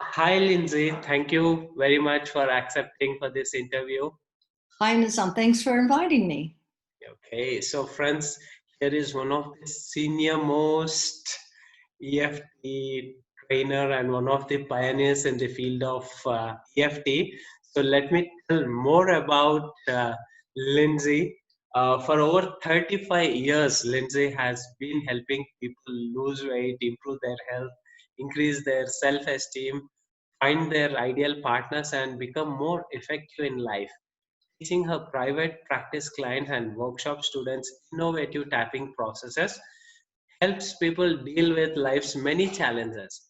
Hi, Lindsay. Thank you very much for accepting for this interview. Hi, Nizam. Thanks for inviting me. Okay, so friends, here is one of the senior most EFT trainer and one of the pioneers in the field of EFT. So let me tell more about Lindsay. For over 35 years, Lindsay has been helping people lose weight, improve their health, increase their self-esteem, find their ideal partners, and become more effective in life. Teaching her private practice clients and workshop students innovative tapping processes helps people deal with life's many challenges.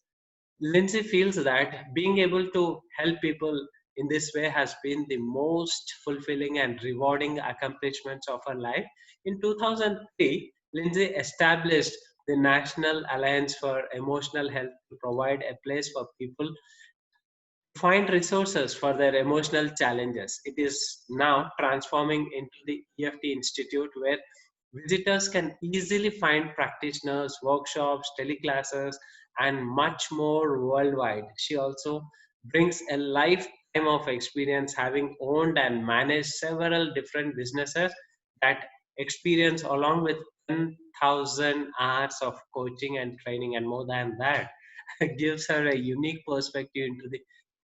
Lindsay feels that being able to help people in this way has been the most fulfilling and rewarding accomplishments of her life. In 2003, Lindsay established the National Alliance for Emotional Health to provide a place for people find resources for their emotional challenges. It is now transforming into the EFT Institute where visitors can easily find practitioners, workshops, teleclasses, and much more worldwide. She also brings a lifetime of experience having owned and managed several different businesses that experience along with 10,000 hours of coaching and training and more than that gives her a unique perspective into the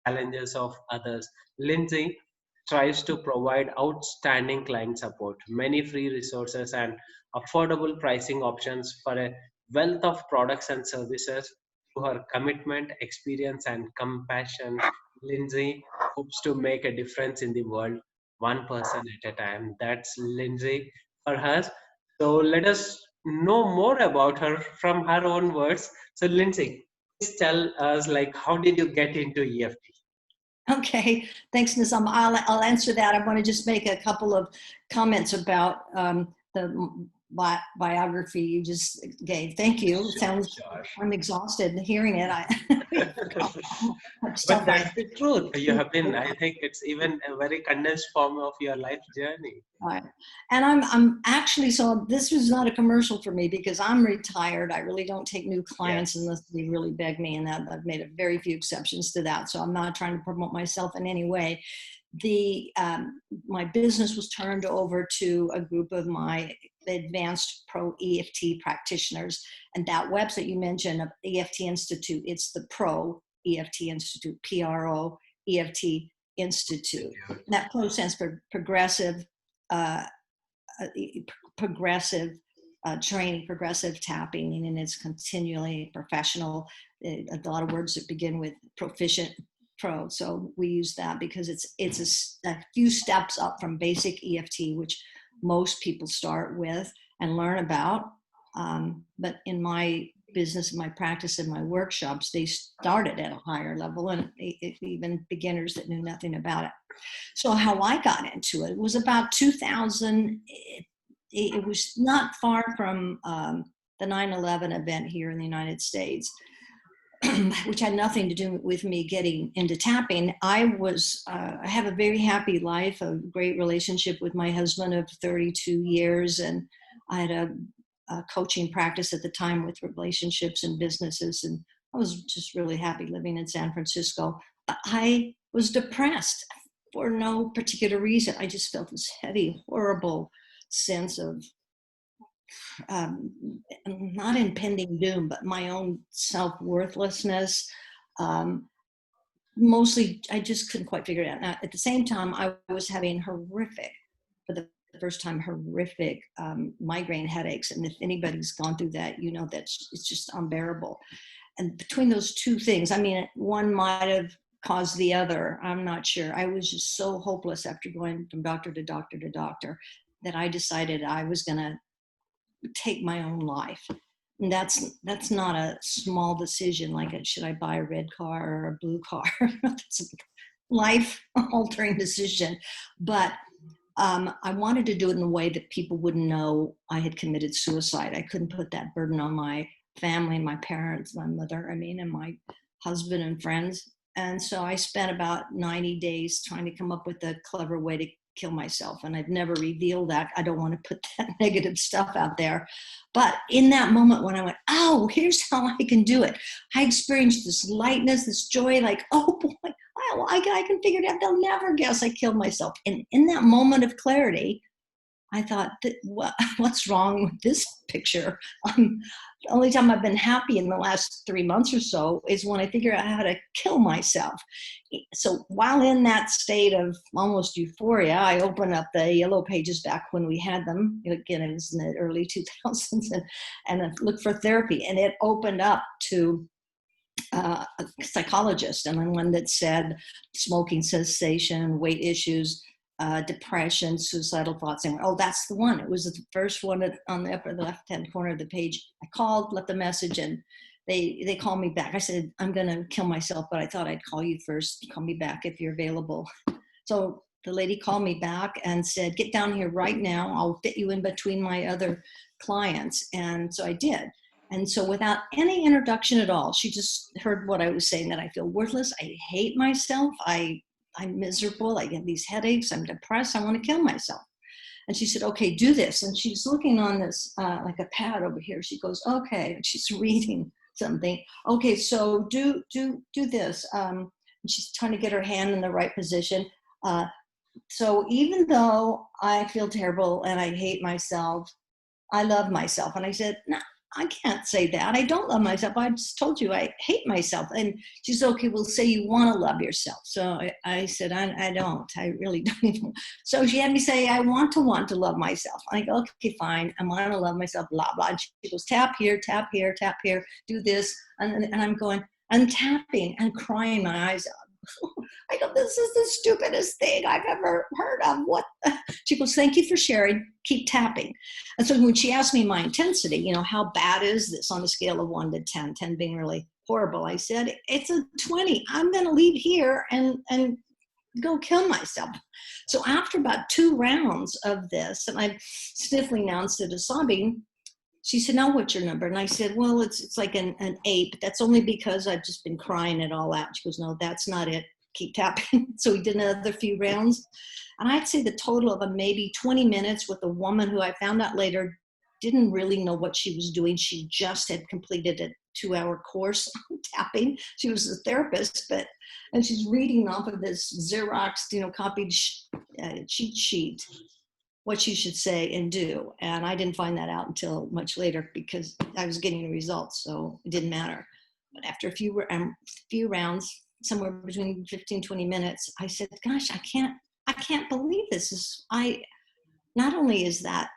challenges of others. Lindsay strives to provide outstanding client support, many free resources, and affordable pricing options for a wealth of products and services. Through her commitment, experience, and compassion, Lindsay hopes to make a difference in the world, one person at a time. That's Lindsay for us. So let us know more about her from her own words. So, Lindsay, please tell us, like, how did you get into EFT? Okay, thanks, Nizam. I'll answer that. I want to just make a couple of comments about the biography you just gave. Thank you. It Sure, sounds sure. I'm exhausted hearing it. I much But stuff I. that's the truth. You have been, I think it's even a very condensed form of your life journey. Right. And I'm actually, so this was not a commercial for me because I'm retired. I really don't take new clients Yes. unless they really beg me, and that I've made a very few exceptions to that. So I'm not trying to promote myself in any way. The My business was turned over to a group of my advanced pro EFT practitioners, and that website you mentioned of EFT Institute, it's the Pro EFT Institute, PRO EFT Institute. Institute. That pro stands for Progressive uh, uh, Progressive training, progressive tapping, and it's continually professional. A lot of words that begin with proficient pro. So we use that because it's a few steps up from basic EFT, which most people start with and learn about. But in my business, my practice, and my workshops, they started at a higher level, and even beginners that knew nothing about it. So how I got into it was about 2000. It was not far from the 9/11 event here in the United States, which had nothing to do with me getting into tapping. I have a very happy life, a great relationship with my husband of 32 years, and I had a coaching practice at the time with relationships and businesses, and I was just really happy living in San Francisco. But I was depressed for no particular reason. I just felt this heavy, horrible sense of not impending doom, but my own self worthlessness. Um, Mostly, I just couldn't quite figure it out. Now, at the same time, I was having horrific, for the first time, horrific migraine headaches. And if anybody's gone through that, you know that it's just unbearable. And between those two things, I mean, one might have caused the other. I'm not sure. I was just so hopeless after going from doctor to doctor to doctor that I decided I was going to take my own life. And that's not a small decision like should I buy a red car or a blue car. That's a life altering decision. But I wanted to do it in a way that people wouldn't know I had committed suicide. I couldn't put that burden on my family, my parents, my mother, I mean, and my husband and friends. And so I spent about 90 days trying to come up with a clever way to kill myself. And I've never revealed that. I don't want to put that negative stuff out there. But in that moment when I went, oh, here's how I can do it, I experienced this lightness, this joy, like, oh boy, I can figure it out. They'll never guess I killed myself. And in that moment of clarity, I thought, what's wrong with this picture? The only time I've been happy in the last 3 months or so is when I figure out how to kill myself. So while in that state of almost euphoria, I opened up the Yellow Pages back when we had them. Again, it was in the early 2000s, and I looked for therapy. And it opened up to a psychologist, and one that said smoking cessation, weight issues, depression, suicidal thoughts. And oh, that's the one. It was the first one on the upper left-hand corner of the page. I called, left the message, and they called me back. I said, I'm going to kill myself, but I thought I'd call you first. Call me back if you're available. So the lady called me back and said, get down here right now. I'll fit you in between my other clients. And so I did. And so without any introduction at all, she just heard what I was saying, that I feel worthless. I hate myself. I'm miserable. I get these headaches. I'm depressed. I want to kill myself. And she said, okay, do this. And she's looking on this, like a pad over here. She goes, okay. And she's reading something. Okay, so do this. And she's trying to get her hand in the right position. So even though I feel terrible and I hate myself, I love myself. And I said, no, I can't say that. I don't love myself. I just told you I hate myself. And she said, okay, we'll say you want to love yourself. So I said, I don't. I really don't even. So she had me say, I want to love myself. I go, okay, fine. I want to love myself, blah, blah. And she goes, tap here, tap here, tap here, do this. And I'm going, I'm tapping and crying my eyes out. I go, this is the stupidest thing I've ever heard of. What? She goes, thank you for sharing. Keep tapping. And so when she asked me my intensity, how bad is this on a scale of 1 to 10, 10 being really horrible, I said, it's a 20. I'm going to leave here and go kill myself. So after about 2 rounds of this, and I'm sniffling now instead of sobbing, she said, now what's your number? And I said, well, it's like an 8, but that's only because I've just been crying it all out. She goes, no, that's not it. Keep tapping. So we did another few rounds. And I'd say the total of maybe 20 minutes with a woman who I found out later didn't really know what she was doing. She just had completed a 2-hour course on tapping. She was a therapist, and she's reading off of this Xeroxed, copied cheat sheet what you should say and do. And I didn't find that out until much later because I was getting the results, so it didn't matter. But after a few rounds, somewhere between 15, 20 minutes, I said, gosh, I can't believe this. Not only is that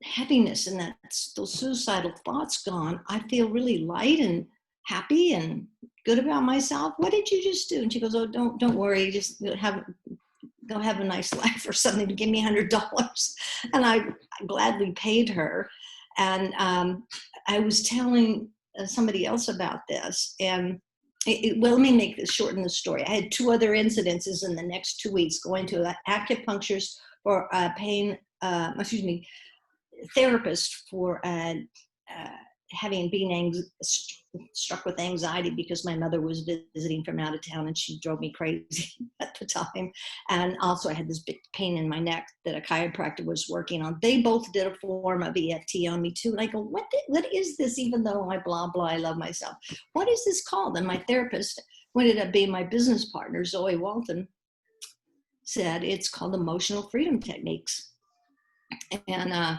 heaviness and those suicidal thoughts gone, I feel really light and happy and good about myself. What did you just do? And she goes, oh, don't worry, just go have a nice life or something, to give me $100. And I gladly paid her. And I was telling somebody else about this, and well, let me make this shorten the story. I had 2 other incidences in the next 2 weeks, going to an acupuncturist for therapist for being struck with anxiety because my mother was visiting from out of town and she drove me crazy at the time. And also I had this big pain in my neck that a chiropractor was working on. They both did a form of EFT on me too. And I go, what is this? Even though I blah, blah, I love myself. What is this called? And my therapist, who ended up being my business partner, Zoe Walton, said it's called emotional freedom techniques. And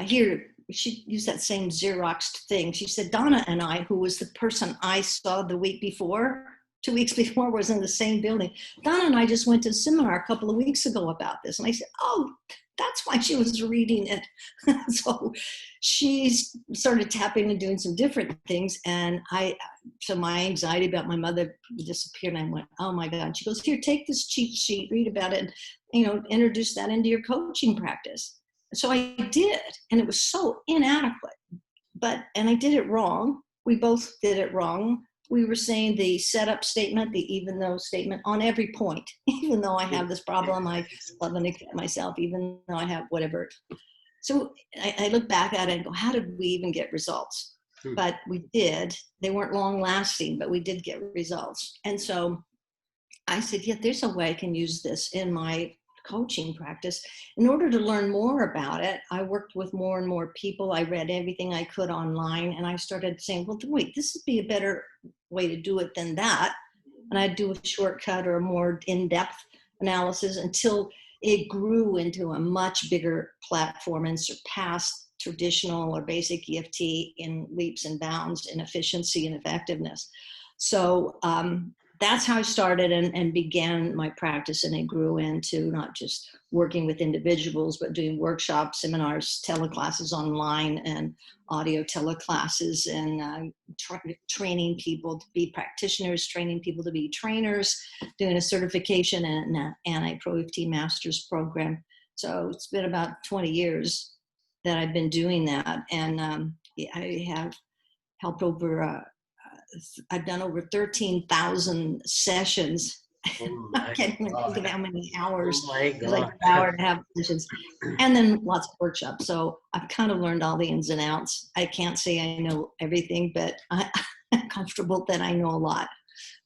here, she used that same Xeroxed thing. She said, Donna and I, who was the person I saw the week before, 2 weeks before, was in the same building. Donna and I just went to a seminar a couple of weeks ago about this. And I said, oh, that's why she was reading it. So she started tapping and doing some different things. And so my anxiety about my mother disappeared. And I went, oh my God. She goes, here, take this cheat sheet, read about it, and, introduce that into your coaching practice. So I did, and it was so inadequate, and I did it wrong. We both did it wrong. We were saying the setup statement, the even though statement on every point. Even though I have this problem, I love and accept myself, even though I have whatever. So I look back at it and go, how did we even get results? But we did. They weren't long lasting, but we did get results. And so I said, yeah, there's a way I can use this in my coaching practice. In order to learn more about it, I worked with more and more people. I read everything I could online, and I started saying, well, wait, this would be a better way to do it than that. And I'd do a shortcut or a more in-depth analysis until it grew into a much bigger platform and surpassed traditional or basic EFT in leaps and bounds in efficiency and effectiveness. So that's how I started and began my practice, and it grew into not just working with individuals, but doing workshops, seminars, teleclasses online, and audio teleclasses, and training people to be practitioners, training people to be trainers, doing a certification and an anti-Pro EFT master's program. So it's been about 20 years that I've been doing that, and I have helped over I've done over 13,000 sessions. Oh I my can't even think of God. how many hours, Oh my because like God. an hour and a half sessions, and then lots of workshops. So I've kind of learned all the ins and outs. I can't say I know everything, but I'm comfortable that I know a lot.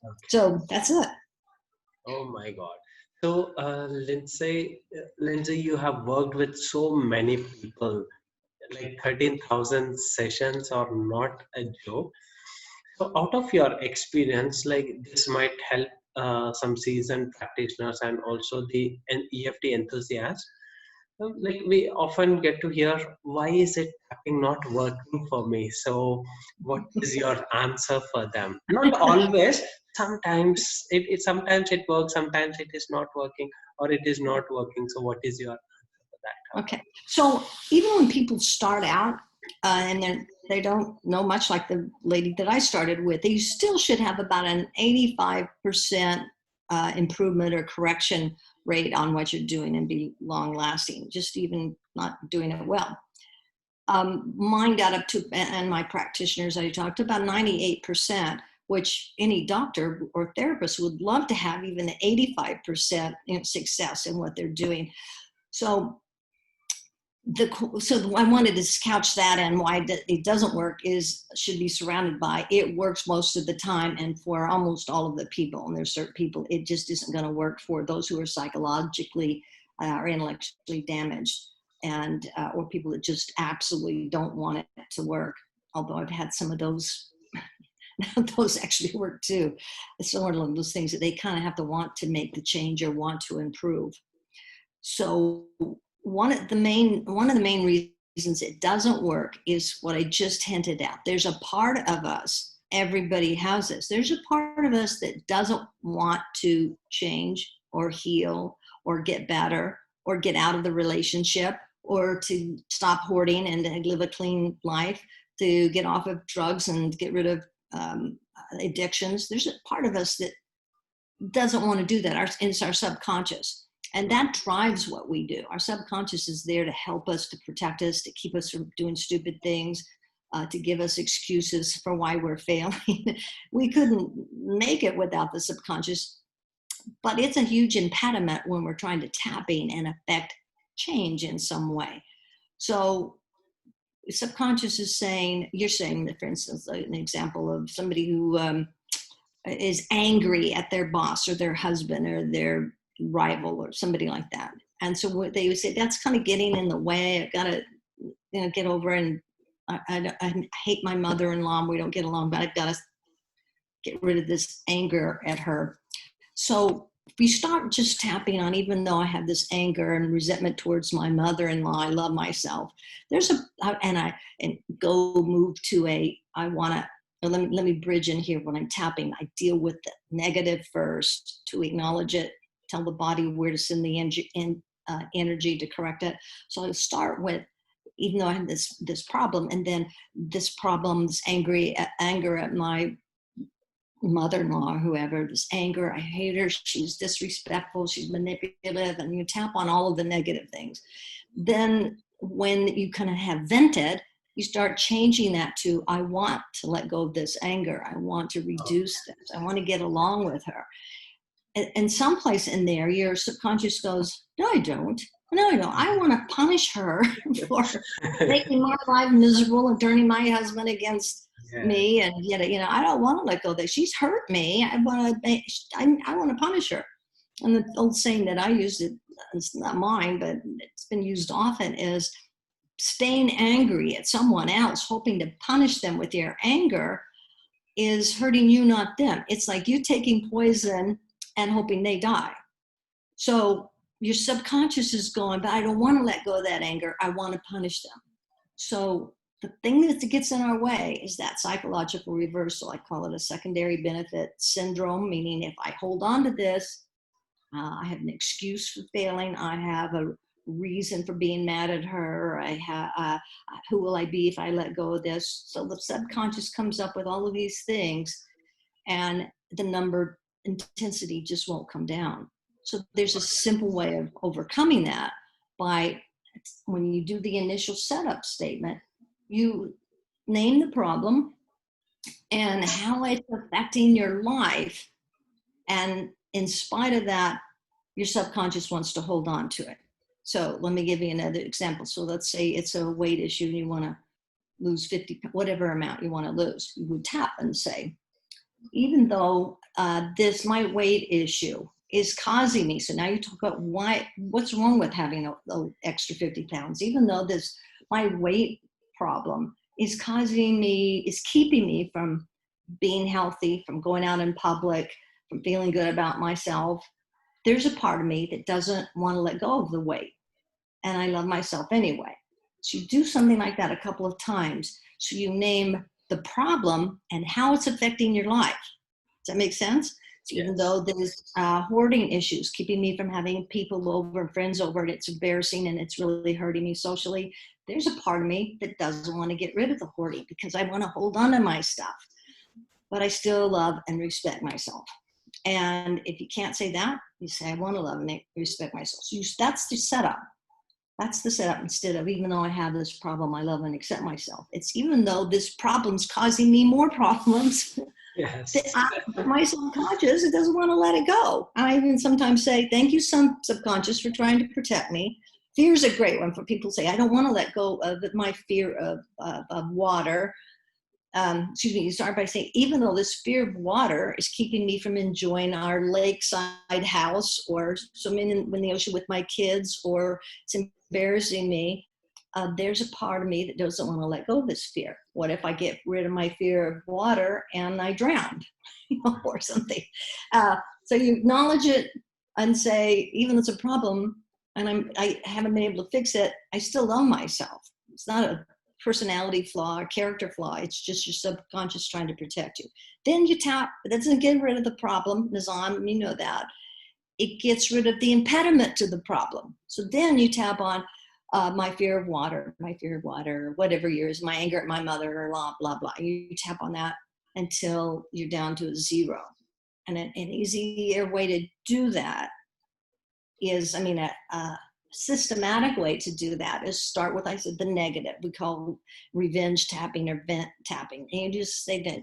Okay. So that's it. Oh my God. So, Lindsay, you have worked with so many people, like 13,000 sessions are not a joke. So, out of your experience, like this might help some seasoned practitioners and also the EFT enthusiasts. Like we often get to hear, why is it tapping not working for me? So, what is your answer for them? Not always. Sometimes sometimes it works, sometimes it is not working, or it is not working. So, what is your answer for that? Okay. So even when people start out and they don't know much, like the lady that I started with, you still should have about an 85% improvement or correction rate on what you're doing and be long lasting, just even not doing it well. Mine got up to, and my practitioners I talked about 98%, which any doctor or therapist would love to have even 85% success in what they're doing. So I wanted to couch that, and why it doesn't work should be surrounded by it works most of the time and for almost all of the people. And there's certain people it just isn't going to work for, those who are psychologically or intellectually damaged, and or people that just absolutely don't want it to work. Although I've had some of those. Those actually work too. It's one of those things that they kind of have to want to make the change or want to improve. So one of the main reasons it doesn't work is what I just hinted at. There's a part of us, everybody has this. There's a part of us that doesn't want to change or heal or get better or get out of the relationship or to stop hoarding and to live a clean life, to get off of drugs and get rid of addictions. There's a part of us that doesn't want to do that. It's our subconscious. And that drives what we do. Our subconscious is there to help us, to protect us, to keep us from doing stupid things, to give us excuses for why we're failing. We couldn't make it without the subconscious, but it's a huge impediment when we're trying to tap in and affect change in some way. So subconscious is saying, you're saying that, for instance, an example of somebody who is angry at their boss or their husband or their rival or somebody like that. And so what they would say, that's kind of getting in the way. I've got to, get over, and I hate my mother-in-law. We don't get along, but I've got to get rid of this anger at her. So if we start just tapping on, even though I have this anger and resentment towards my mother-in-law, I love myself. And go move to I want to, let me bridge in here when I'm tapping. I deal with the negative first to acknowledge it, tell the body where to send the energy to correct it. So I start with, even though I have this problem, and then this problem, this anger at my mother-in-law or whoever, this anger, I hate her, she's disrespectful, she's manipulative, and you tap on all of the negative things. Then when you kind of have vented, you start changing that to, I want to let go of this anger. I want to reduce this. I want to get along with her. And someplace in there, your subconscious goes, no, I don't. No, I don't. I want to punish her for making my life miserable and turning my husband against me. And yet, I don't want to let go of that. She's hurt me. I want to punish her. And the old saying that I used, it's not mine, but it's been used often, is staying angry at someone else, hoping to punish them with your anger, is hurting you, not them. It's like you taking poison and hoping they die. So your subconscious is going, but I don't want to let go of that anger. I want to punish them. So the thing that gets in our way is that psychological reversal. I call it a secondary benefit syndrome, meaning if I hold on to this, I have an excuse for failing. I have a reason for being mad at her. I have, who will I be if I let go of this? So the subconscious comes up with all of these things, and the number intensity just won't come down. So there's a simple way of overcoming that by, when you do the initial setup statement, you name the problem and how it's affecting your life. And in spite of that, your subconscious wants to hold on to it. So let me give you another example. So let's say it's a weight issue and you want to lose 50, whatever amount you want to lose. You would tap and say, even though my weight issue is causing me. So now you talk about what's wrong with having a extra 50 pounds, even though my weight problem is keeping me from being healthy, from going out in public, from feeling good about myself. There's a part of me that doesn't want to let go of the weight, and I love myself anyway. So you do something like that a couple of times. So you name the problem and how it's affecting your life. Does that make sense? So Yes. Even though there's hoarding issues, keeping me from having people over and friends over, and it's embarrassing and it's really hurting me socially, there's a part of me that doesn't want to get rid of the hoarding because I want to hold on to my stuff. But I still love and respect myself. And if you can't say that, you say, I want to love and respect myself. So that's the setup. That's the setup, instead of, even though I have this problem, I love and accept myself. It's, even though this problem's causing me more problems, Yes. my subconscious, it doesn't want to let it go. I even sometimes say, thank you, subconscious, for trying to protect me. Fear is a great one for people to say, I don't want to let go of my fear of water. You start by saying, even though this fear of water is keeping me from enjoying our lakeside house, or swimming in the ocean with my kids, or it's embarrassing me, there's a part of me that doesn't want to let go of this fear. What if I get rid of my fear of water and I drowned, or something? So you acknowledge it and say, even though it's a problem and I haven't been able to fix it, I still love myself. It's not a personality flaw or character flaw. It's just your subconscious trying to protect you. Then you tap. It doesn't get rid of the problem, Nizam, you know that. It gets rid of the impediment to the problem. So then you tap on my fear of water, whatever yours, my anger at my mother, or blah, blah, blah. You tap on that until you're down to a zero. And an easier way to do that is, a systematic way to do that is start with, I said, the negative. We call revenge tapping or vent tapping. And you just say that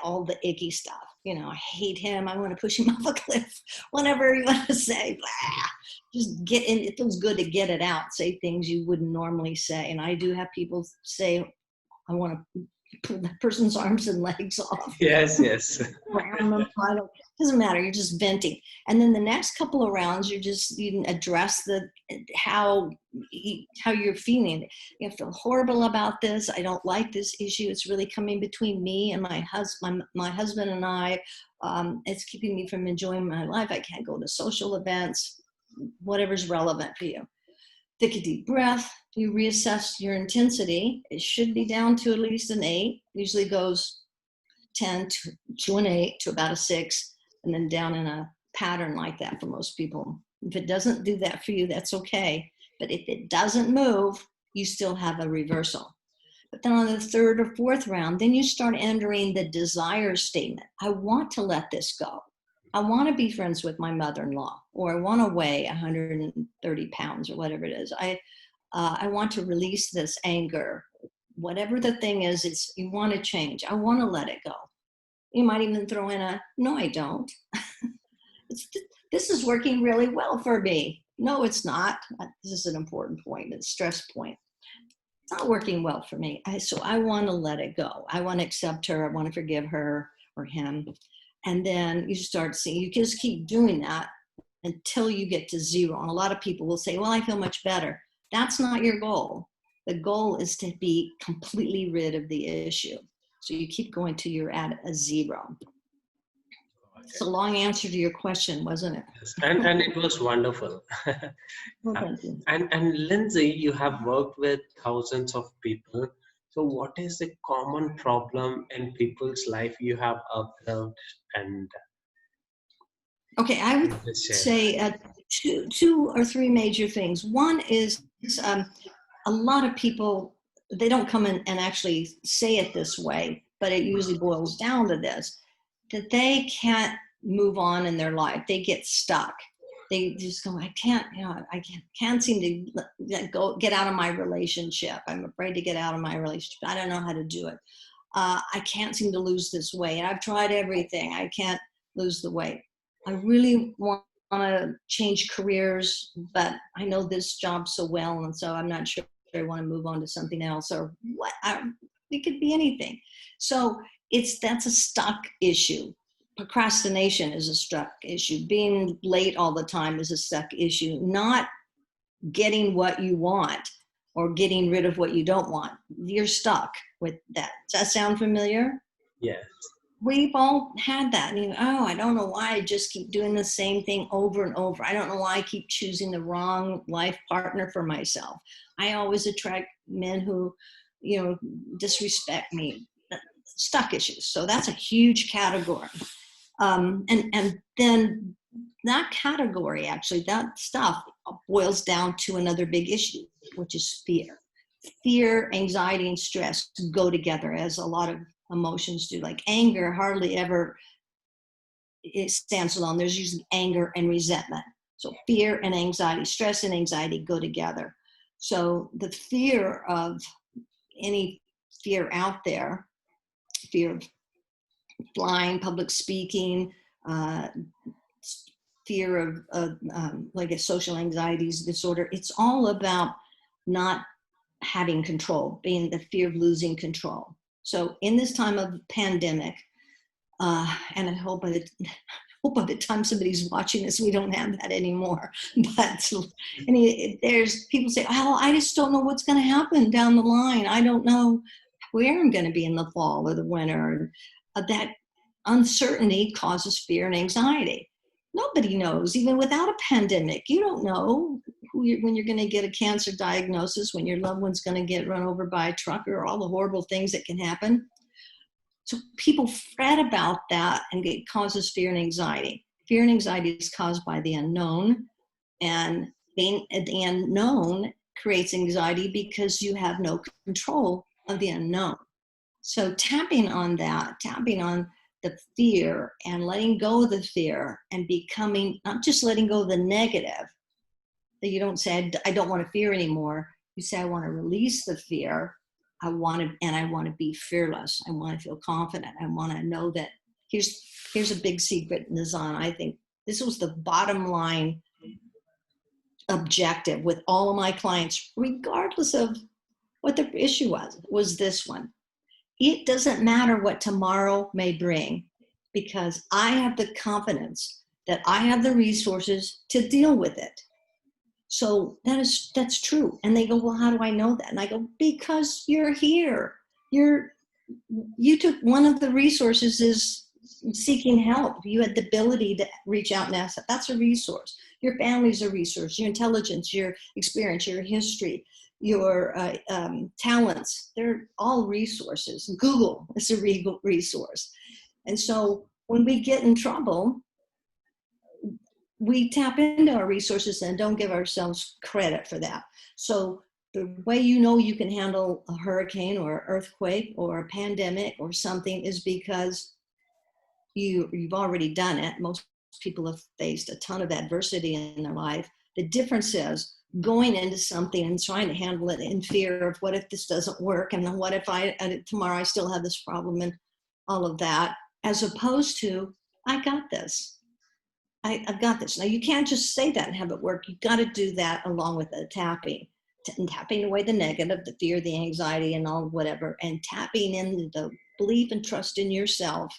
all the icky stuff. I hate him. I want to push him off a cliff. Whatever you want to say, blah. Just get in. It feels good to get it out. Say things you wouldn't normally say. And I do have people say, I want to pull that person's arms and legs off. Yes. Doesn't matter. You're just venting. And then the next couple of rounds, you can address how you're feeling. You feel horrible about this. I don't like this issue. It's really coming between me and my husband and I. It's keeping me from enjoying my life. I can't go to social events, whatever's relevant for you. Take a deep breath. You reassess your intensity. It should be down to at least an 8. Usually goes 10 to an 8 to about a 6, and then down in a pattern like that for most people. If it doesn't do that for you, that's okay. But if it doesn't move, you still have a reversal. But then on the 3rd or 4th round, then you start entering the desire statement. I want to let this go. I want to be friends with my mother-in-law, or I want to weigh 130 pounds or whatever it is. I want to release this anger. Whatever the thing is, you want to change. I want to let it go. You might even throw in no, I don't. This is working really well for me. No, it's not. This is an important point, a stress point. It's not working well for me. So I want to let it go. I want to accept her. I want to forgive her or him. And then you start seeing, you just keep doing that until you get to zero. And a lot of people will say, well, I feel much better. That's not your goal. The goal is to be completely rid of the issue. So you keep going till you're at a zero. It's a long answer to your question, wasn't it? Yes, and it was wonderful. Well, thank you. And Lindsay, you have worked with thousands of people. So what is the common problem in people's life you have observed and Okay, I would just share say two or three major things. One is a lot of people, they don't come in and actually say it this way, but it usually boils down to this, that they can't move on in their life. They get stuck. They just go, I can't, I can't seem to get out of my relationship. I'm afraid to get out of my relationship. I don't know how to do it. I can't seem to lose this weight. I've tried everything. I can't lose the weight. I really want to change careers, but I know this job so well, and so I'm not sure I want to move on to something else, or what. It could be anything. So that's a stuck issue. Procrastination is a stuck issue. Being late all the time is a stuck issue. Not getting what you want or getting rid of what you don't want. You're stuck with that. Does that sound familiar? Yes. We've all had that. And I don't know why I just keep doing the same thing over and over. I don't know why I keep choosing the wrong life partner for myself. I always attract men who, disrespect me. Stuck issues. So that's a huge category. And then that category, actually, that stuff boils down to another big issue, which is fear. Fear, anxiety, and stress go together, as a lot of emotions do. Like anger hardly ever it stands alone. There's usually anger and resentment. So fear and anxiety, stress and anxiety go together. So the fear of any fear out there, fear of flying, public speaking, fear of like a social anxiety disorder, it's all about not having control, being the fear of losing control. So in this time of pandemic, and I hope by the time somebody's watching this, we don't have that anymore. But there's people say, oh, I just don't know what's going to happen down the line. I don't know where I'm going to be in the fall or the winter. That uncertainty causes fear and anxiety. Nobody knows, even without a pandemic. You don't know when you're going to get a cancer diagnosis, when your loved one's going to get run over by a truck, or all the horrible things that can happen. So people fret about that, and it causes fear and anxiety. Fear and anxiety is caused by the unknown, and the unknown creates anxiety because you have no control of the unknown. So tapping on the fear and letting go of the fear and becoming, not just letting go of the negative, that you don't say, I don't want to fear anymore. You say, I want to release the fear. I want to be fearless. I want to feel confident. I want to know that here's a big secret, Nizan. I think this was the bottom line objective with all of my clients, regardless of what the issue was this one. It doesn't matter what tomorrow may bring, because I have the confidence that I have the resources to deal with it. So that's true. And they go, well, how do I know that? And I go, because you're here. You took one of the resources is seeking help. You had the ability to reach out and ask. That's a resource. Your family's a resource. Your intelligence, your experience, your history, your talents, they're all resources. Google is a resource. And so when we get in trouble, we tap into our resources and don't give ourselves credit for that. So the way you can handle a hurricane or an earthquake or a pandemic or something is because you've already done it. Most people have faced a ton of adversity in their life. The difference is going into something and trying to handle it in fear of what if this doesn't work, and then what if tomorrow I still have this problem, and all of that, as opposed to, I got this. I've got this. Now you can't just say that and have it work. You've got to do that along with the tapping away the negative, the fear, the anxiety, and all whatever, and tapping into the belief and trust in yourself.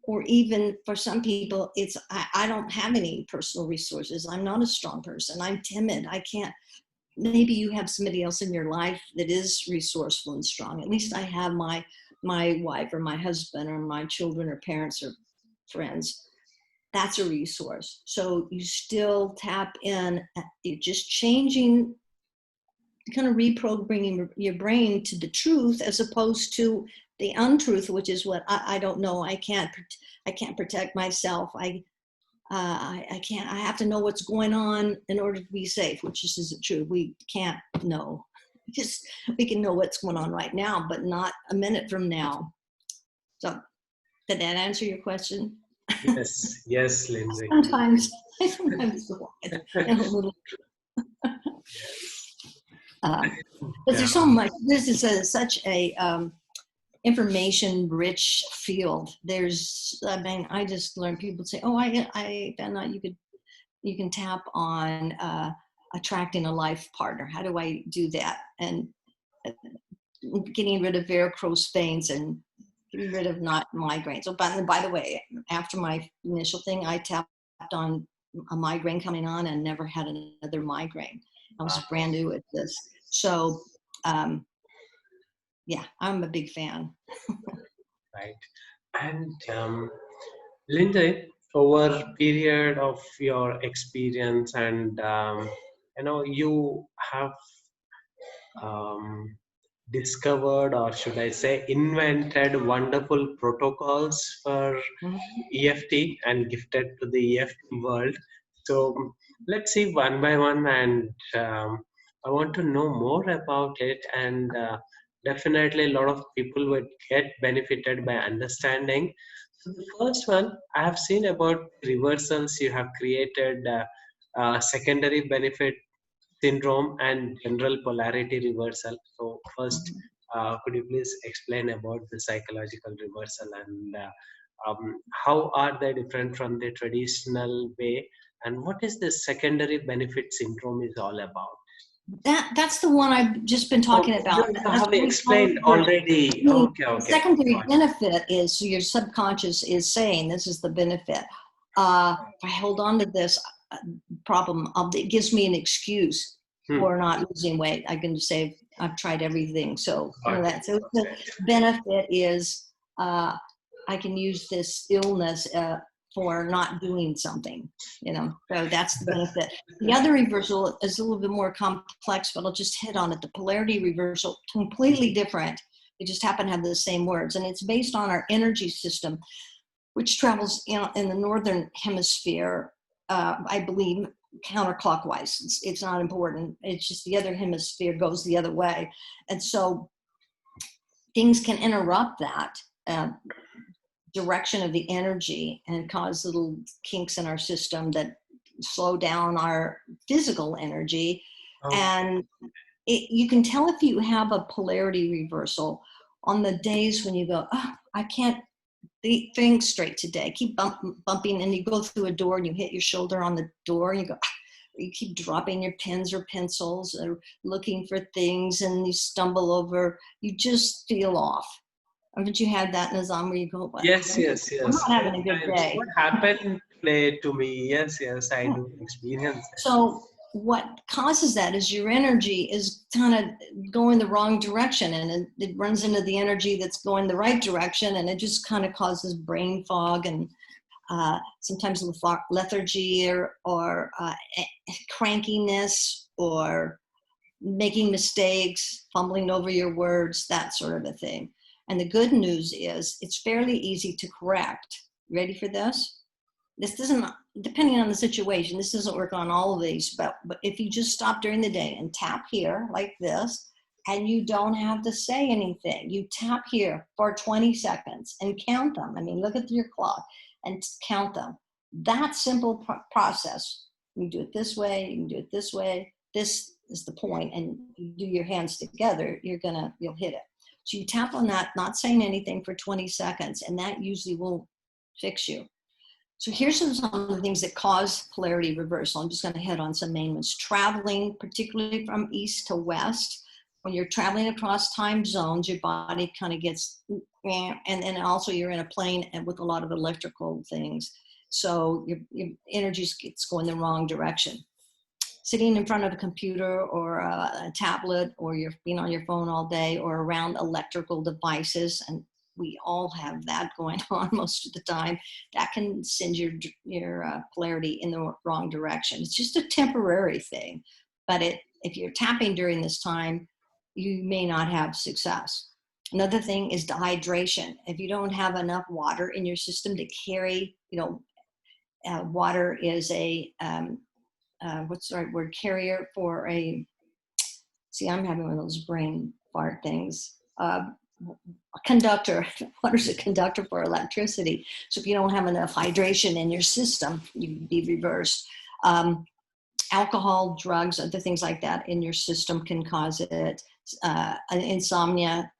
or even for some people, it's, I don't have any personal resources. I'm not a strong person. I'm timid. I can't. Maybe you have somebody else in your life that is resourceful and strong. At least I have my wife or my husband or my children or parents or friends. That's a resource. So you still tap in, you're just changing, kind of reprogramming your brain to the truth as opposed to the untruth, which is what I don't know. I can't protect myself. I can't, I have to know what's going on in order to be safe, which just isn't true. We can't know. Just, we can know what's going on right now, but not a minute from now. So did that answer your question? Yes, yes, Lindsay. Sometimes a little, but there's so much. This is such a information rich field. There's, I mean, I just learned, people say, oh, I found out you can tap on attracting a life partner. How do I do that? And getting rid of varicose veins and getting rid of not migraines. So by the way, after my initial thing, I tapped on a migraine coming on and never had another migraine. I was brand new at this. So yeah, I'm a big fan. Right. And Linda, over period of your experience, and you have um, discovered, or should I say, invented wonderful protocols for EFT and gifted to the EFT world. So let's see one by one, and I want to know more about it. And definitely, a lot of people would get benefited by understanding. So the first one, I have seen about reversals. You have created secondary benefit syndrome and general polarity reversal. So first, could you please explain about the psychological reversal, and how are they different from the traditional way, and what is the secondary benefit syndrome is all about? That's the one I've just been Oh, talking about. you That's have what we call explained it. already. The Okay, okay. secondary Got it. benefit is, so your subconscious is saying this is the benefit. If I hold on to this problem, it gives me an excuse for not losing weight. I can say I've tried everything. So that. So the benefit is I can use this illness for not doing something. So that's the benefit. The other reversal is a little bit more complex, but I'll just hit on it. The polarity reversal, completely different. They just happen to have the same words, and it's based on our energy system, which travels in the northern hemisphere, I believe, counterclockwise. It's not important. It's just the other hemisphere goes the other way, and so things can interrupt that direction of the energy and cause little kinks in our system that slow down our physical energy. And you can tell if you have a polarity reversal on the days when you go, oh, I can't think straight today. Keep bumping, and you go through a door and you hit your shoulder on the door and you go, you keep dropping your pens or pencils or looking for things and you stumble over, you just feel off. Haven't you had that, Nazam, where you go, what? Yes. I'm not having a good day. What happened today to me? Yes, I do experience it. So what causes that is your energy is kind of going the wrong direction, and it runs into the energy that's going the right direction, and it just kind of causes brain fog and sometimes lethargy or crankiness or making mistakes, fumbling over your words, that sort of a thing. And the good news is it's fairly easy to correct. Ready for this? This doesn't, depending on the situation, this doesn't work on all of these, but if you just stop during the day and tap here like this, and you don't have to say anything, you tap here for 20 seconds and count them. I mean, look at your clock and count them. That simple process, you do it this way, you can do it this way. This is the point, and you do your hands together, you'll hit it. So you tap on that, not saying anything for 20 seconds, and that usually will fix you. So here's some of the things that cause polarity reversal. I'm just going to hit on some main ones. Traveling, particularly from east to west, when you're traveling across time zones, your body kind of gets, and then also you're in a plane and with a lot of electrical things. So your energy gets going the wrong direction. Sitting in front of a computer or a tablet, or you're being on your phone all day, or around electrical devices, and we all have that going on most of the time, that can send your polarity in the wrong direction. It's just a temporary thing, but if you're tapping during this time, you may not have success. Another thing is dehydration. If you don't have enough water in your system to carry, water is a what's the right word, carrier for I'm having one of those brain fart things. A conductor. Water's a conductor for electricity. So if you don't have enough hydration in your system, you'd be reversed. Alcohol, drugs, other things like that in your system can cause it. Insomnia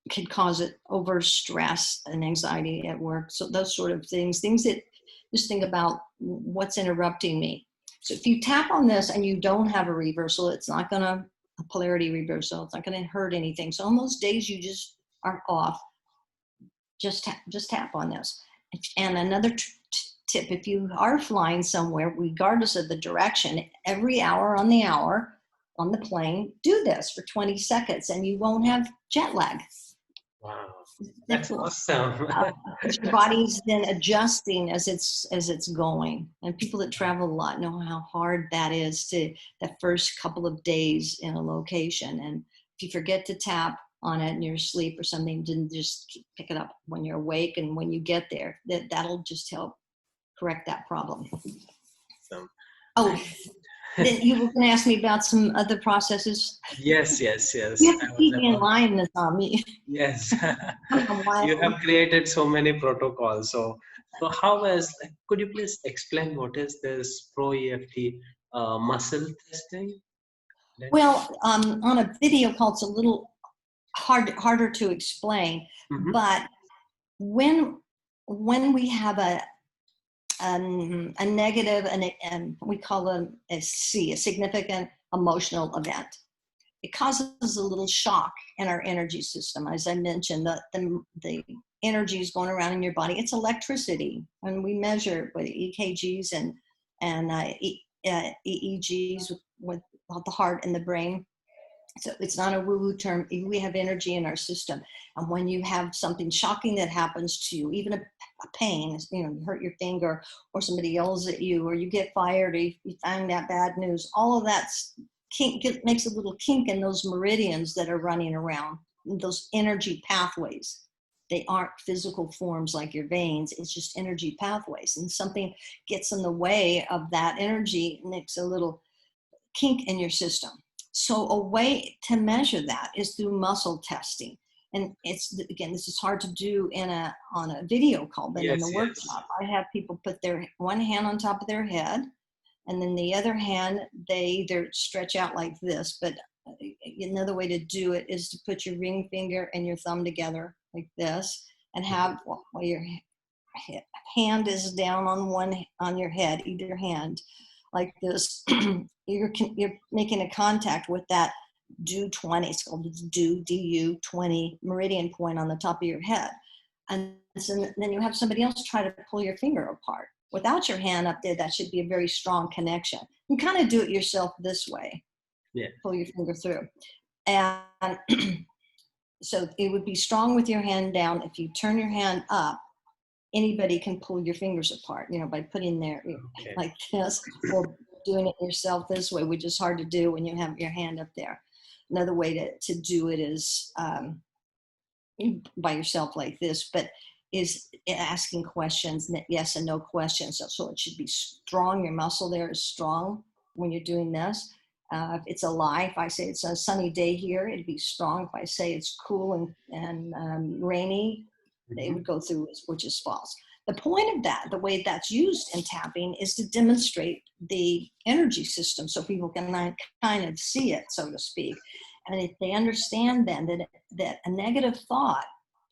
can cause it, over stress and anxiety at work. So those sort of things that just think about what's interrupting me. So if you tap on this and you don't have a reversal, it's not going to, a polarity reversal, it's not going to hurt anything. So on those days you just are off, just tap on this. And another tip, if you are flying somewhere, regardless of the direction, every hour on the hour on the plane, do this for 20 seconds and you won't have jet lag. Wow, that's awesome. Your body's then adjusting as it's going. And people that travel a lot know how hard that is, to the first couple of days in a location. And if you forget to tap on it in your sleep or something, then just pick it up when you're awake, and when you get there, that'll just help correct that problem. Awesome. Oh, then you were going to ask me about some other processes. Yes. You have to keep me in line, Ms. Ami. Yes. You have created so many protocols. So could you please explain what is this Pro EFT muscle testing? Well, on a video call, it's a little harder to explain, but when we have a negative, and we call them a significant emotional event, it causes a little shock in our energy system. As I mentioned, the energy is going around in your body. It's electricity, and we measure with EKGs and EEGs with the heart and the brain. So it's not a woo-woo term. We have energy in our system. And when you have something shocking that happens to you, even a pain, you hurt your finger, or somebody yells at you, or you get fired, or you find that bad news, all of that makes a little kink in those meridians that are running around, those energy pathways. They aren't physical forms like your veins. It's just energy pathways. And something gets in the way of that energy, makes a little kink in your system. So a way to measure that is through muscle testing. And this is hard to do on a video call, but in the workshop, I have people put their one hand on top of their head, and then the other hand, they either stretch out like this, but another way to do it is to put your ring finger and your thumb together like this, and have while your hand is down on your head, either hand, like this. You're making a contact with that DU20. It's called the DU20 meridian point on the top of your head. And then you have somebody else try to pull your finger apart. Without your hand up there, that should be a very strong connection. You can kind of do it yourself this way. Yeah. Pull your finger through. And so it would be strong with your hand down. If you turn your hand up, anybody can pull your fingers apart, by putting there like this, or doing it yourself this way, which is hard to do when you have your hand up there. Another way to do it is by yourself like this, but is asking questions, yes and no questions. So it should be strong. Your muscle there is strong when you're doing this. If it's a lie, if I say it's a sunny day here, it'd be strong. If I say it's cool and rainy, it would go through, which is false. The point of that, the way that's used in tapping, is to demonstrate the energy system so people can kind of see it, so to speak. And if they understand then that a negative thought,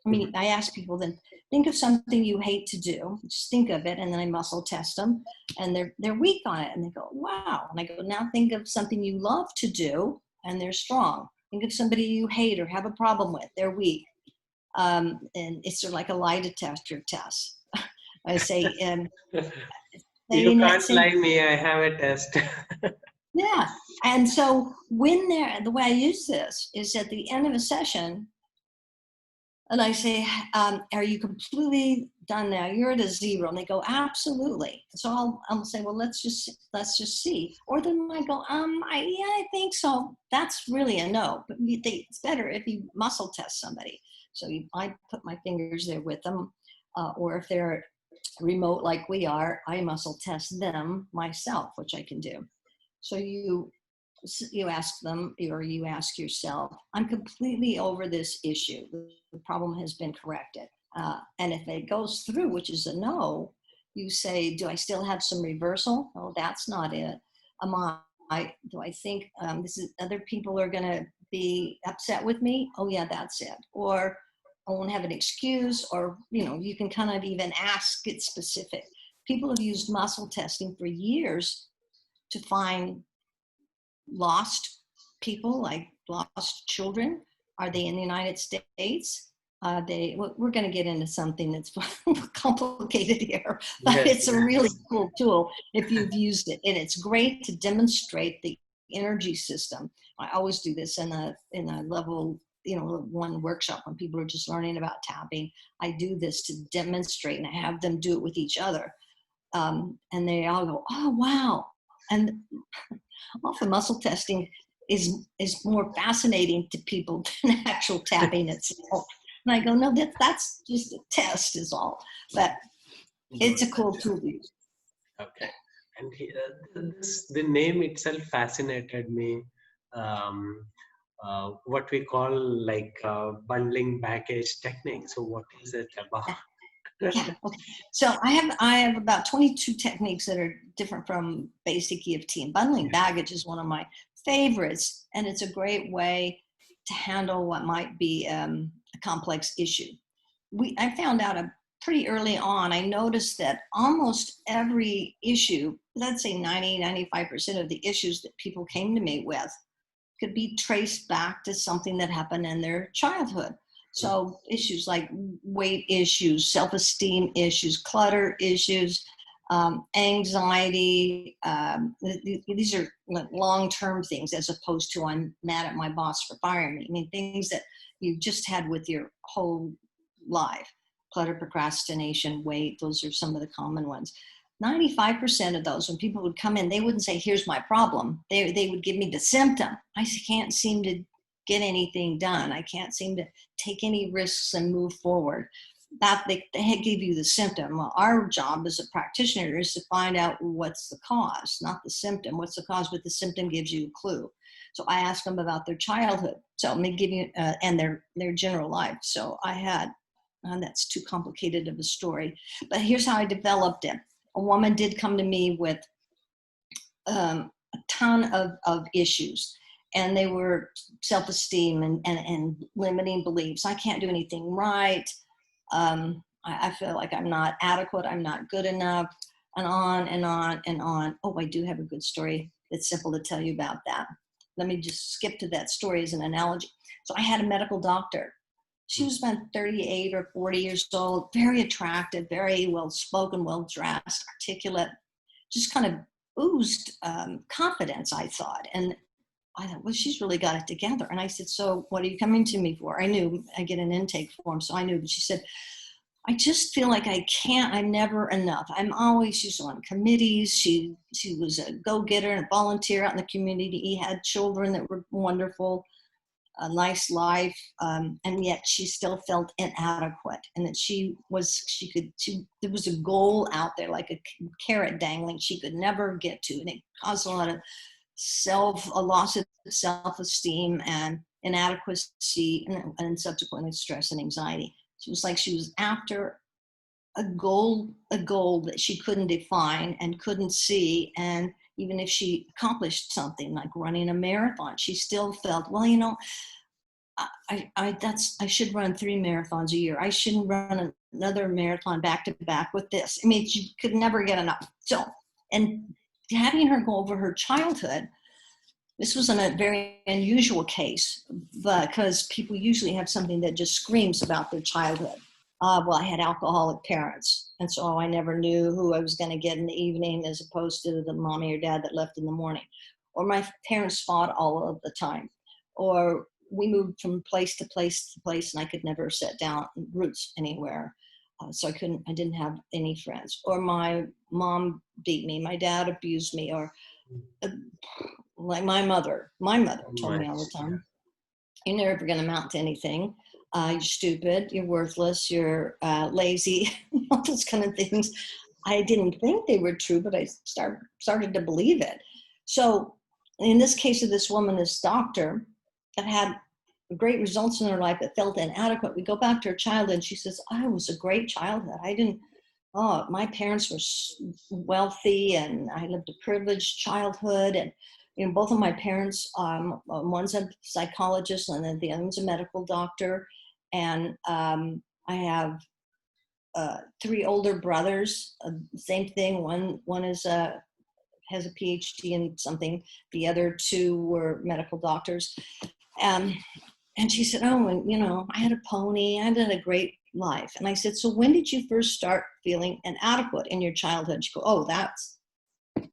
I ask people then, think of something you hate to do. Just think of it, and then I muscle test them, and they're weak on it, and they go, wow. And I go, now think of something you love to do, and they're strong. Think of somebody you hate or have a problem with. They're weak. And it's sort of like a lie detector test. I say, You can't say, lie me. I have a test. yeah. And so when the way I use this is at the end of a session, and I say, are you completely done now? You're at a 0. And they go, absolutely. So I'll say, well, let's just see. Or then I go, I think so. That's really a no. But it's better if you muscle test somebody. So I put my fingers there with them. Or if they're remote like we are, I muscle test them myself, which I can do. So you ask them, or you ask yourself, I'm completely over this issue. The problem has been corrected. And if it goes through, which is a no, you say, do I still have some reversal? Oh, that's not it. Do I think other people are going to be upset with me? Oh yeah, that's it. Or I won't have an excuse, or, you can kind of even ask it specific. People have used muscle testing for years to find lost people, like lost children. Are they in the United States? We're going to get into something that's complicated here, but Yes, it's a really yes. cool tool if you've used it, and it's great to demonstrate the energy system. I always do this in a level, 1 workshop when people are just learning about tapping. I do this to demonstrate, and I have them do it with each other, and they all go, "Oh wow!" And often muscle testing is more fascinating to people than actual tapping itself. And I go, no, that's just a test is all. But it's a cool tool to use. Okay. And the name itself fascinated me. What we call like bundling baggage technique. So what is it about? Yeah. Okay. So I have about 22 techniques that are different from basic EFT, and bundling baggage is one of my favorites, and it's a great way to handle what might be a complex issue. I found out pretty early on. I noticed that almost every issue, let's say 95% of the issues that people came to me with, could be traced back to something that happened in their childhood. So issues like weight issues, self-esteem issues, clutter issues, anxiety, these are long-term things, as opposed to I'm mad at my boss for firing me. I mean, things that you just had with your whole life. Clutter, procrastination, weight, those are some of the common ones. 95% of those, when people would come in, they wouldn't say, here's my problem. They would give me the symptom. I can't seem to get anything done. I can't seem to take any risks and move forward. That they give you the symptom. Well, our job as a practitioner is to find out what's the cause, not the symptom. What's the cause? But the symptom gives you a clue. So I ask them about their childhood. So let me give you and their general life. So I had, that's too complicated of a story, but here's how I developed it. A woman did come to me with a ton of issues. And they were self-esteem and limiting beliefs. I can't do anything right. I feel like I'm not adequate. I'm not good enough, and on and on and on. Oh, I do have a good story. It's simple to tell you about that. Let me just skip to that story as an analogy. So I had a medical doctor. She was about 38 or 40 years old, very attractive, very well-spoken, well-dressed, articulate, just kind of oozed confidence, I thought. And I thought, well, she's really got it together. And I said, so what are you coming to me for? I knew I get an intake form, so I knew. But she said, I just feel like I'm never enough. She's on committees. She was a go-getter and a volunteer out in the community. Had children that were wonderful, a nice life, and yet she still felt inadequate. And that there was a goal out there, like a carrot dangling, she could never get to. And it caused a lot of a loss of self-esteem and inadequacy, and subsequently stress and anxiety. It was like she was after a goal that she couldn't define and couldn't see. And even if she accomplished something like running a marathon, she still felt, well, I should run 3 marathons a year. I shouldn't run another marathon back to back with this. I mean, she could never get enough. So, and having her go over her childhood, This was a very unusual case, because people usually have something that just screams about their childhood. Well, I had alcoholic parents, and so I never knew who I was going to get in the evening as opposed to the mommy or dad that left in the morning. Or my parents fought all of the time. Or we moved from place to place to place, and I could never set down roots anywhere. So I didn't have any friends. Or my mom beat me, my dad abused me, or like my mother told me all the time, you're never going to amount to anything. You're stupid, you're worthless, you're lazy, all those kind of things. I didn't think they were true, but I started to believe it. So in this case of this woman, this doctor that had great results in her life that felt inadequate, we go back to her childhood, and she says, I was a great childhood. My parents were wealthy, and I lived a privileged childhood. And both of my parents, one's a psychologist and then the other one's a medical doctor. And I have 3 older brothers. Same thing. One has a PhD in something. The other 2 were medical doctors. And she said, oh, and I had a pony. I had a great life. And I said, so when did you first start feeling inadequate in your childhood? She goes, oh, that's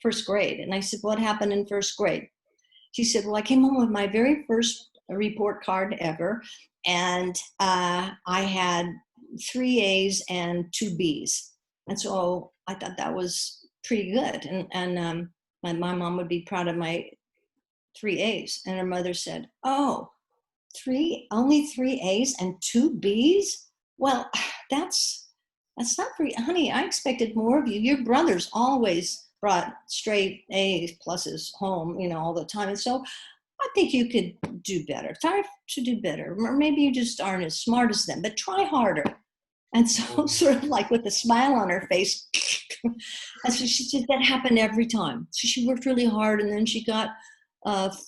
first grade. And I said, what happened in first grade? She said, well, I came home with my very first report card ever. And I had 3 A's and 2 B's. And so I thought that was pretty good. And my mom would be proud of my 3 A's. And her mother said, oh, only 3 A's and 2 B's? Well, that's not very, honey, I expected more of you. Your brothers always brought straight A's pluses home, all the time. And so I think you could do better. Try to do better. Or maybe you just aren't as smart as them, but try harder. And so sort of like with a smile on her face. And so she said that happened every time. So she worked really hard, and then she got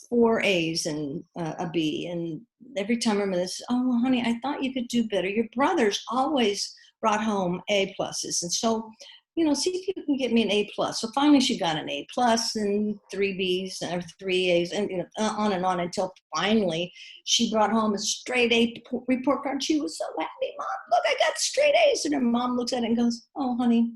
4 A's and a B. And every time her mother said, oh, well, honey, I thought you could do better. Your brothers always brought home A pluses. And so, see if you can get me an A plus. So finally she got an A plus and 3 B's or 3 A's and on and on until finally she brought home a straight A report card. She was so happy. Mom, look, I got straight A's. And her mom looks at it and goes, oh, honey,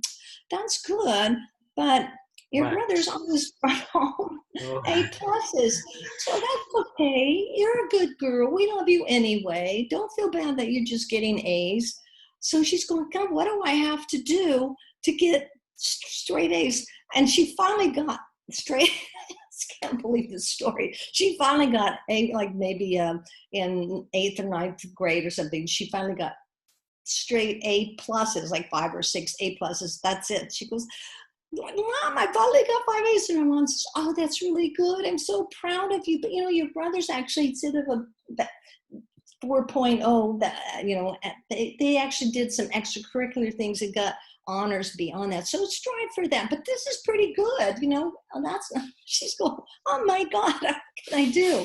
that's good, but your brothers always brought home A pluses. So that's okay. You're a good girl. We love you anyway. Don't feel bad that you're just getting A's. So she's going, God, what do I have to do to get straight A's? And she finally got straight. I can't believe this story. She finally got A, like maybe in 8th or 9th grade or something. She finally got straight A pluses, like 5 or 6 A pluses. That's it. She goes, Mom, I finally got 5 A's. And her mom says, oh, that's really good. I'm so proud of you. But, your brothers actually, instead of a 4.0, that, they actually did some extracurricular things and got honors beyond that. So strive for that. But this is pretty good, she's going, oh my God, what can I do?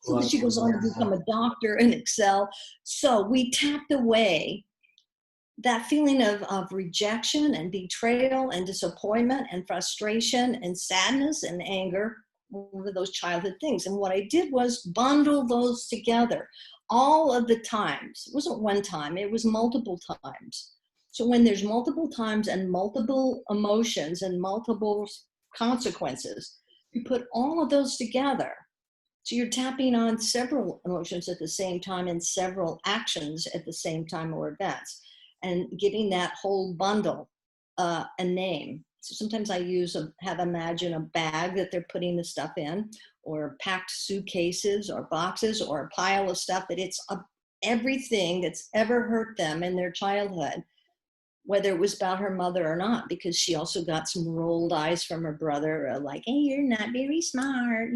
So then she goes on to become a doctor and excel. So we tapped away that feeling of rejection and betrayal and disappointment and frustration and sadness and anger over those childhood things. And what I did was bundle those together all of the times. It wasn't one time, it was multiple times. So when there's multiple times and multiple emotions and multiple consequences, you put all of those together. So you're tapping on several emotions at the same time and several actions at the same time or events, and giving that whole bundle a name. So sometimes I imagine a bag that they're putting the stuff in, or packed suitcases or boxes, or a pile of stuff that it's everything that's ever hurt them in their childhood, whether it was about her mother or not, because she also got some rolled eyes from her brother, like, hey, you're not very smart,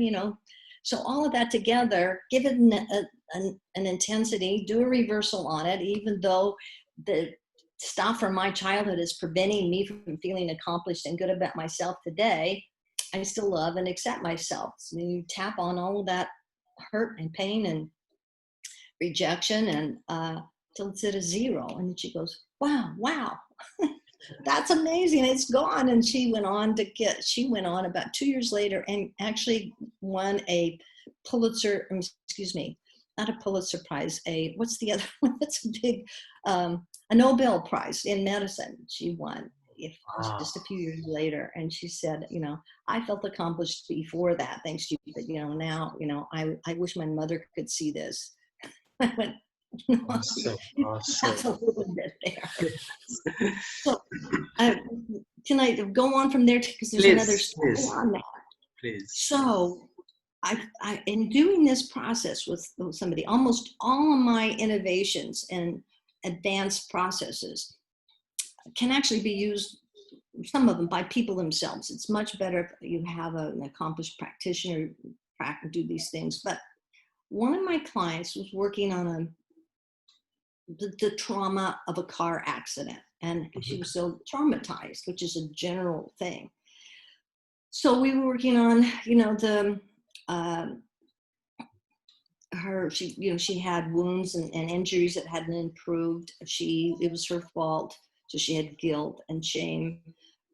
So all of that together, give it an intensity, do a reversal on it, even though the stuff from my childhood is preventing me from feeling accomplished and good about myself today. I still love and accept myself. So you tap on all of that hurt and pain and rejection and till it's at a 0. And then she goes, wow, that's amazing. It's gone. And she went on about 2 years later and actually won a Pulitzer, excuse me, not a Pulitzer Prize, what's the other one that's a big, a Nobel Prize in medicine. She won just a few years later. And she said, I felt accomplished before that, thanks to you. But, now, I wish my mother could see this. I went, Awesome. that's a little bit there. So can I go on from there? Because there's another story on that. Please. So I in doing this process with somebody, almost all of my innovations and advanced processes can actually be used, some of them by people themselves. It's much better if you have an accomplished practitioner do these things. But one of my clients was working on the trauma of a car accident, and she was so traumatized, which is a general thing. So we were working on, she had wounds and injuries that hadn't improved. It was her fault. So she had guilt and shame.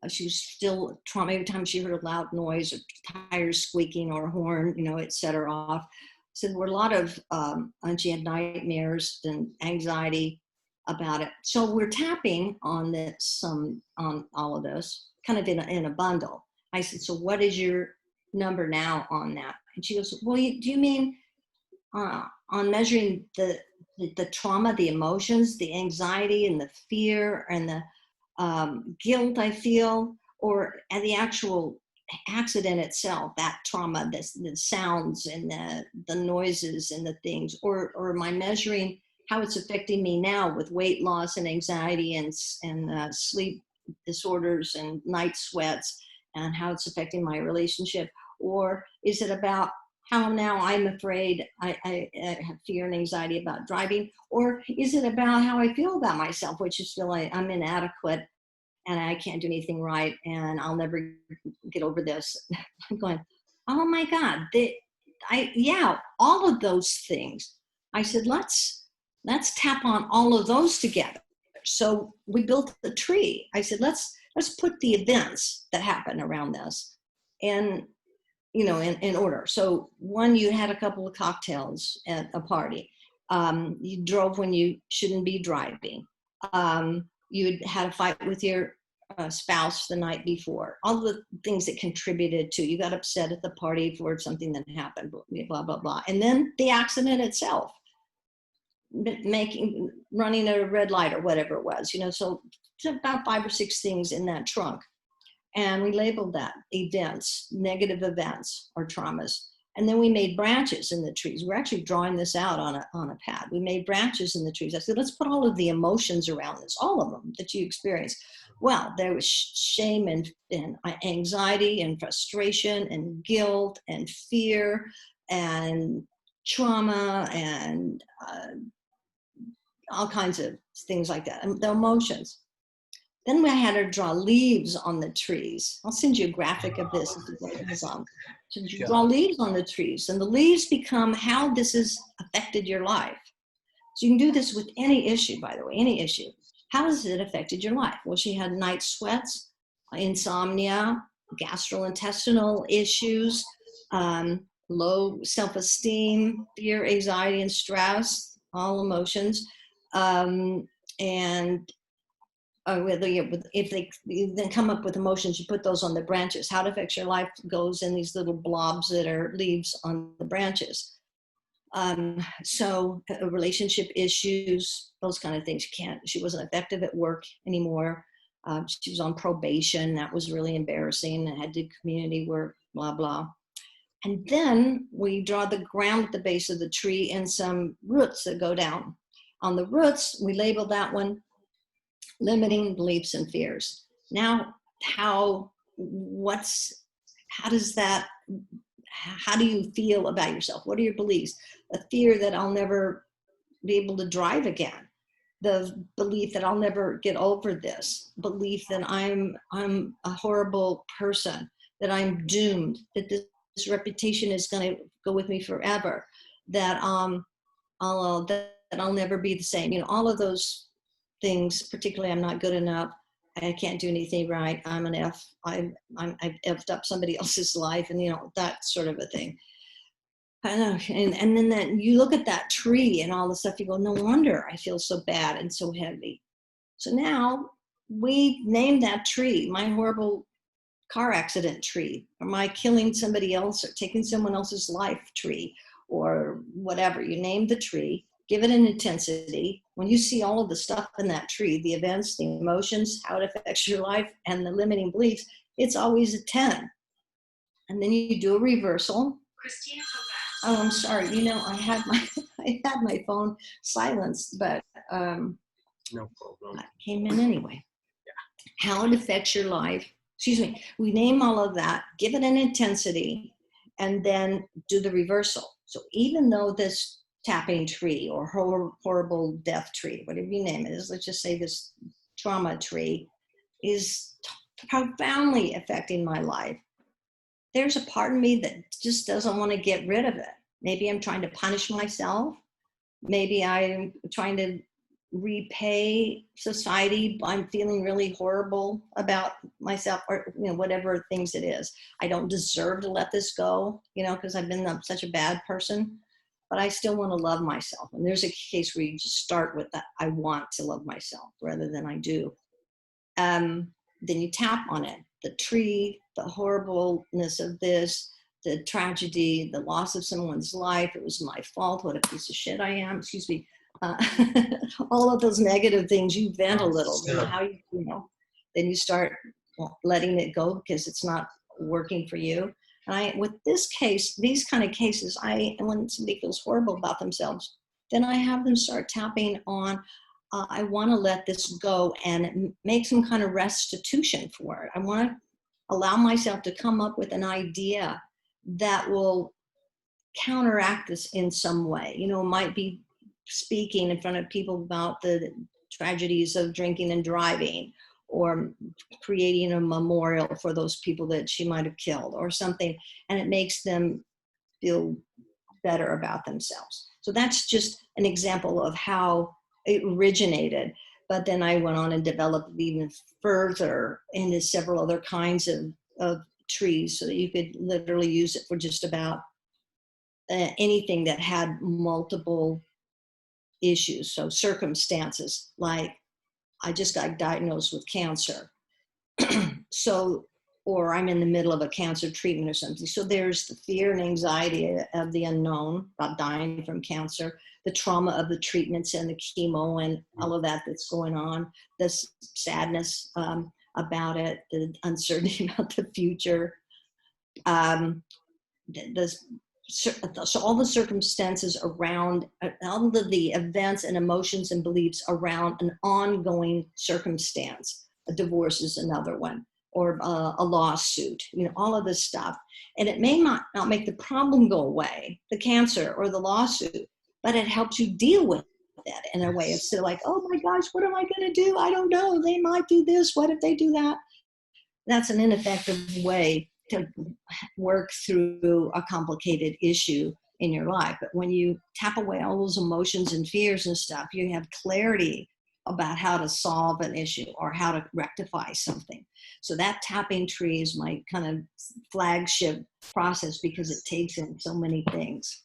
She was still trauma. Every time she heard a loud noise or tires squeaking or a horn, it set her off. So there were a lot of, and she had nightmares and anxiety about it. So we're tapping on on all of this, kind of in a bundle. I said, so what is your number now on that? And she goes, well, do you mean on measuring the trauma, the emotions, the anxiety and the fear and the guilt I feel, or at the actual accident itself, that trauma, the sounds and the noises and the things, or am I measuring how it's affecting me now with weight loss and anxiety and sleep disorders and night sweats, and how it's affecting my relationship? Or is it about how now I'm afraid, I have fear and anxiety about driving? Or is it about how I feel about myself, which is feel like I'm inadequate and I can't do anything right and I'll never get over this? I'm going, oh my God, all of those things. I said, let's tap on all of those together. So we built the tree. I said, let's put the events that happen around this and in order. So one, you had a couple of cocktails at a party. You drove when you shouldn't be driving. You had a fight with your spouse the night before. All the things that contributed to, you got upset at the party for something that happened, blah, blah, blah. And then the accident itself, running a red light or whatever it was, so about 5 or 6 things in that trunk. And we labeled that events, negative events or traumas. And then we made branches in the trees. We're actually drawing this out on a pad. We made branches in the trees. I said, let's put all of the emotions around this, all of them that you experience. Well, there was shame and anxiety and frustration and guilt and fear and trauma and all kinds of things like that, and the emotions. Then we had her draw leaves on the trees. I'll send you a graphic of this. So you draw leaves on the trees, and the leaves become how this has affected your life. So you can do this with any issue, by the way, any issue. How has it affected your life? Well, she had night sweats, insomnia, gastrointestinal issues, low self-esteem, fear, anxiety, and stress, all emotions. If they then come up with emotions, you put those on the branches. How it affects your life goes in these little blobs that are leaves on the branches. So relationship issues, those kind of things. She wasn't effective at work anymore. She was on probation. That was really embarrassing. I had to do community work, blah, blah. And then we draw the ground at the base of the tree and some roots that go down. On the roots, we label that one limiting beliefs and fears. Now, how do you feel about yourself? What are your beliefs? A fear that I'll never be able to drive again. The belief that I'll never get over this. Belief that I'm a horrible person, that I'm doomed, that this reputation is going to go with me forever, that I'll never be the same. All of those things, particularly I'm not good enough, I can't do anything right. I'm an F. I've effed up somebody else's life, and that sort of a thing. I know, and then that you look at that tree and all the stuff, you go, no wonder I feel so bad and so heavy. So now we named that tree my horrible car accident tree, or my killing somebody else or taking someone else's life tree, or whatever. You name the tree, give it an intensity. When you see all of the stuff in that tree, the events, the emotions, how it affects your life, and the limiting beliefs, it's always a 10. And then you do a reversal. Oh, I'm sorry. I had my phone silenced, but No problem. it came in anyway. Yeah. How it affects your life. Excuse me. We name all of that, give it an intensity, and then do the reversal. So even though this tapping tree or horrible death tree, whatever you name it is, let's just say this trauma tree is profoundly affecting my life, there's a part of me that just doesn't want to get rid of it. Maybe I'm trying to punish myself. Maybe I'm trying to repay society. I'm feeling really horrible about myself, or whatever things it is. I don't deserve to let this go, because I've been such a bad person, but I still want to love myself. And there's a case where you just start with that. I want to love myself rather than I do. Then you tap on it, the tree, the horribleness of this, the tragedy, the loss of someone's life. It was my fault. What a piece of shit I am. Excuse me. All of those negative things, you vent a little. Then you start letting it go because it's not working for you. And with this case, these kind of cases, when somebody feels horrible about themselves, then I have them start tapping on, I want to let this go and make some kind of restitution for it. I want to allow myself to come up with an idea that will counteract this in some way. It might be speaking in front of people about the tragedies of drinking and driving, or creating a memorial for those people that she might have killed or something, and it makes them feel better about themselves. So that's just an example of how it originated. But then I went on and developed even further into several other kinds of trees, so that you could literally use it for just about anything that had multiple issues. So circumstances, like I just got diagnosed with cancer. Or I'm in the middle of a cancer treatment or something. So there's the fear and anxiety of the unknown, about dying from cancer, the trauma of the treatments and the chemo and all of that that's going on, the sadness about it, the uncertainty about the future, so all the circumstances around, all of the events and emotions and beliefs around an ongoing circumstance. A divorce is another one, or a lawsuit, all of this stuff. And it may not make the problem go away, the cancer or the lawsuit, but it helps you deal with that in a way. It's still like, oh my gosh, what am I going to do? I don't know. They might do this. What if they do that? That's an ineffective way to work through a complicated issue in your life. But when you tap away all those emotions and fears and stuff, you have clarity about how to solve an issue or how to rectify something. So that tapping tree is my kind of flagship process, because it takes in so many things.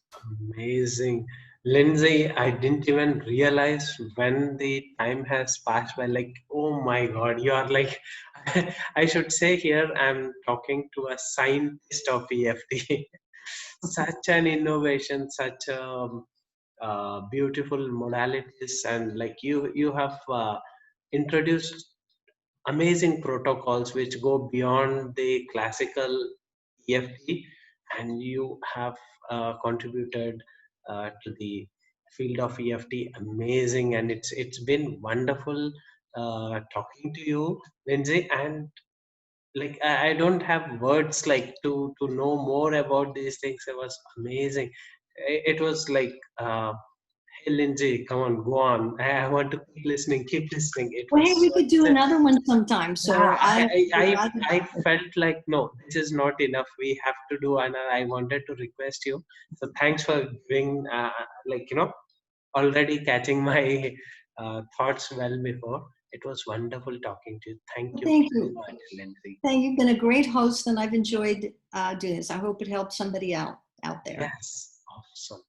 Amazing. Lindsay, I didn't even realize when the time has passed by. Like, oh my God, you are like, I should say here, I'm talking to a scientist of EFT. Such an innovation, such a beautiful modalities, and like you have introduced amazing protocols which go beyond the classical EFT, and you have contributed to the field of EFT. Amazing, and it's been wonderful talking to you, Lindsay. And like I don't have words like to know more about these things. It was amazing. It was like. Hey Lindsay, come on, go on. I want to keep listening, keep listening. It Well, hey, was we could do such another one sometime. So yeah, I felt like no, this is not enough. We have to do another. I wanted to request you. So thanks for giving, like already catching my thoughts well before. It was wonderful talking to you. Thank you Thank very you. much, Lindsay. You've been a great host, and I've enjoyed doing this. I hope it helps somebody out there. Yes, awesome.